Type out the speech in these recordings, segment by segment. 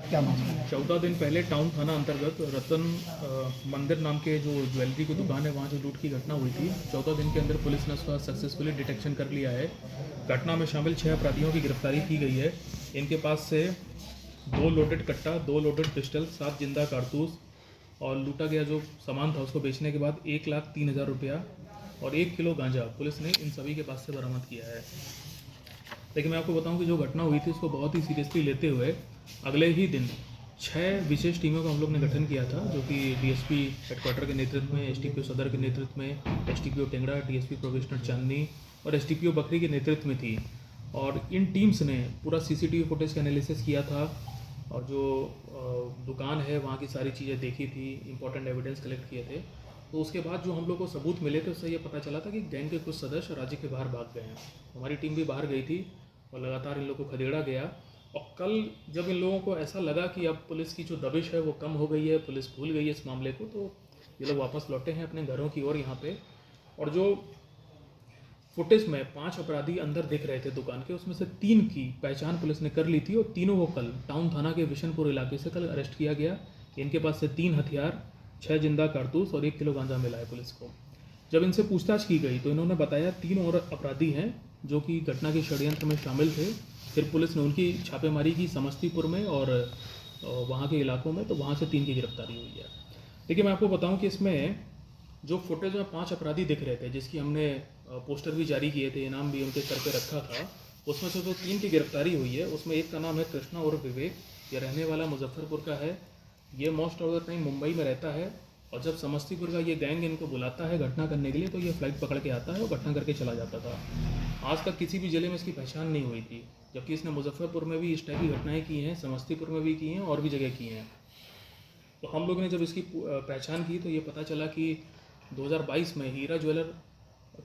क्या मामला है? 14 दिन पहले टाउन थाना अंतर्गत रतन मंदिर नाम के जो ज्वेलरी की दुकान है वहाँ जो लूट की घटना हुई थी, 14 दिन के अंदर पुलिस ने उसका सक्सेसफुली डिटेक्शन कर लिया है। घटना में शामिल 6 अपराधियों की गिरफ्तारी की गई है। इनके पास से 2 लोडेड कट्टा, 2 लोडेड पिस्टल, 7 जिंदा कारतूस और लूटा गया जो सामान था उसको बेचने के बाद 1,03,000 रुपया और 1 किलो गांजा पुलिस ने इन सभी के पास से बरामद किया है। लेकिन मैं आपको बताऊं कि जो घटना हुई थी उसको बहुत ही सीरियसली लेते हुए अगले ही दिन 6 विशेष टीमों का हम लोग ने गठन किया था, जो कि डीएसपी हेडक्वार्टर के नेतृत्व में, एसटीपीओ सदर के नेतृत्व में, एसटीपीओ टेंगड़ा, डीएसपी प्रोबेशनर चांदनी और एसटीपीओ बकरी के नेतृत्व में थी। और इन टीम्स ने पूरा सीसीटीवी फुटेज का एनालिसिस किया था और जो दुकान है वहाँ की सारी चीज़ें देखी थी, इंपॉर्टेंट एविडेंस कलेक्ट किए थे। तो उसके बाद जो हम लोग को सबूत मिले थे उससे ये पता चला था कि गैंग के कुछ सदस्य राज्य के बाहर भाग गए हैं। हमारी टीम भी बाहर गई थी और लगातार इन लोगों को खदेड़ा गया। और कल जब इन लोगों को ऐसा लगा कि अब पुलिस की जो दबिश है वो कम हो गई है, पुलिस भूल गई है इस मामले को, तो ये लोग वापस लौटे हैं अपने घरों की ओर यहाँ पे। और जो फुटेज में 5 अपराधी अंदर दिख रहे थे दुकान के, उसमें से 3 की पहचान पुलिस ने कर ली थी और तीनों को कल टाउन थाना के विशनपुर इलाके से कल अरेस्ट किया गया। इनके पास से 3 हथियार, 6 जिंदा कारतूस और 1 किलो गांजा मिला है पुलिस को। जब इनसे पूछताछ की गई तो इन्होंने बताया 3 और अपराधी हैं जो कि घटना के षड्यंत्र में शामिल थे। फिर पुलिस ने उनकी छापेमारी की समस्तीपुर में और वहाँ के इलाकों में, तो वहाँ से 3 की गिरफ्तारी हुई है। देखिए मैं आपको बताऊं कि इसमें जो फुटेज में 5 अपराधी दिख रहे थे, जिसकी हमने पोस्टर भी जारी किए थे, इनाम भी उनके सर पे रखा था, उसमें से जो 3 की गिरफ्तारी हुई है उसमें एक का नाम है कृष्णा और विवेक। ये रहने वाला मुजफ्फरपुर का है। ये most of the time Mumbai में रहता है और जब समस्तीपुर का ये गैंग इनको बुलाता है घटना करने के लिए तो ये फ्लाइट पकड़ के आता है और घटना करके चला जाता था। आज तक किसी भी ज़िले में इसकी पहचान नहीं हुई थी, जबकि इसने मुजफ्फरपुर में भी इस टाइप की घटनाएं की हैं, समस्तीपुर में भी की हैं और भी जगह की हैं। तो हम लोगों ने जब इसकी पहचान की तो ये पता चला कि 2022 में हीरा ज्वेलर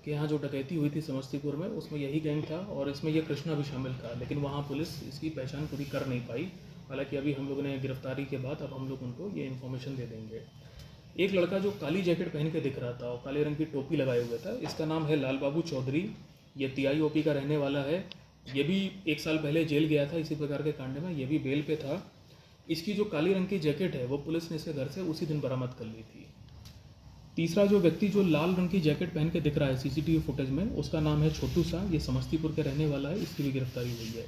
के यहाँ जो डकैती हुई थी समस्तीपुर में, उसमें यही गैंग था और इसमें ये कृष्णा भी शामिल था। लेकिन वहाँ पुलिस इसकी पहचान पूरी कर नहीं पाई। हालांकि अभी हम लोगों ने गिरफ्तारी के बाद अब हम लोग उनको ये इन्फॉर्मेशन दे देंगे। एक लड़का जो काली जैकेट पहन के दिख रहा था और काले रंग की टोपी लगाए हुए था, इसका नाम है लाल बाबू चौधरी। ये टीआईओपी का रहने वाला है। ये भी 1 साल पहले जेल गया था इसी प्रकार के कांड में, ये भी बेल पे था। इसकी जो काली रंग की जैकेट है वो पुलिस ने इसके घर से उसी दिन बरामद कर ली थी। तीसरा जो व्यक्ति जो लाल रंग की जैकेट पहन के दिख रहा है सीसीटीवी फुटेज में, उसका नाम है छोटू सा। ये समस्तीपुर के रहने वाला है, इसकी भी गिरफ्तारी हुई है।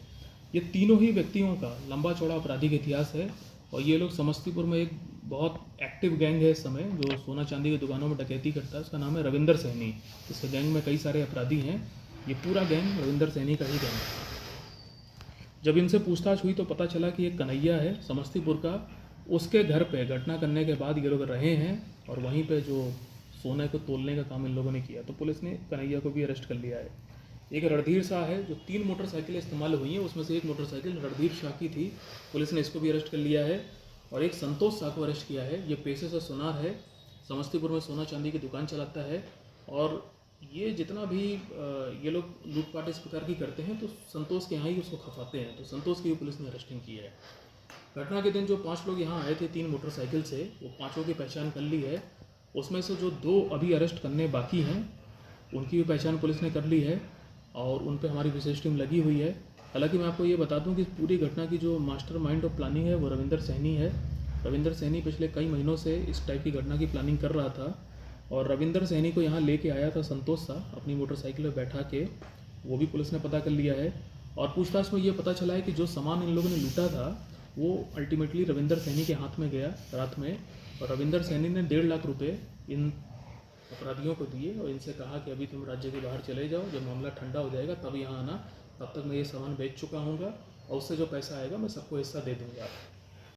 ये तीनों ही व्यक्तियों का लंबा चौड़ा आपराधिक इतिहास है और ये लोग समस्तीपुर में एक बहुत एक्टिव गैंग है इस समय, जो सोना चांदी की दुकानों में डकैती करता है। उसका नाम है रविंदर सैनी। इस गैंग में कई सारे अपराधी हैं। ये पूरा गैंग रविंदर सैनी का ही गैंग है। जब इनसे पूछताछ हुई तो पता चला कि एक कन्हैया है समस्तीपुर का, उसके घर पे घटना करने के बाद ये लोग रहे हैं और वहीं पे जो सोने को तोलने का काम इन लोगों ने किया, तो पुलिस ने कन्हैया को भी अरेस्ट कर लिया है। एक रणधीर शाह है, जो 3 मोटरसाइकिलें इस्तेमाल हुई हैं, उसमें से एक मोटरसाइकिल रणधीर शाह की थी, पुलिस ने इसको भी अरेस्ट कर लिया है। और एक संतोष शाह को अरेस्ट किया है। ये पेशे से सुनार है, समस्तीपुर में सोना चांदी की दुकान चलाता है और ये जितना भी ये लोग लूटपाट इस प्रकार की करते हैं तो संतोष के यहाँ ही उसको खपाते हैं। तो संतोष की भी पुलिस ने अरेस्टिंग की है। घटना के दिन जो 5 लोग यहाँ आए थे 3 मोटरसाइकिल से, वो 5 की पहचान कर ली है। उसमें से जो 2 अभी अरेस्ट करने बाकी हैं उनकी भी पहचान पुलिस ने कर ली है और उन पर हमारी विशेष टीम लगी हुई है। हालांकि मैं आपको ये बता दूं कि पूरी घटना की जो मास्टरमाइंड और प्लानिंग है वो रविंदर सैनी है। रविंदर सैनी पिछले कई महीनों से इस टाइप की घटना की प्लानिंग कर रहा था और रविंदर सैनी को यहाँ लेके आया था संतोष सा अपनी मोटरसाइकिल पर बैठा के, वो भी पुलिस ने पता कर लिया है। और पूछताछ में ये पता चला है कि जो सामान इन लोगों ने लूटा था वो अल्टीमेटली रविंदर सैनी के हाथ में गया रात में, और रविंदर सैनी ने 1.5 लाख रुपये इन अपराधियों को दिए और इनसे कहा कि अभी तुम राज्य के बाहर चले जाओ, जब मामला ठंडा हो जाएगा तब यहाँ आना, तब तक मैं ये सामान बेच चुका हूँगा और उससे जो पैसा आएगा मैं सबको हिस्सा दे दूँगा।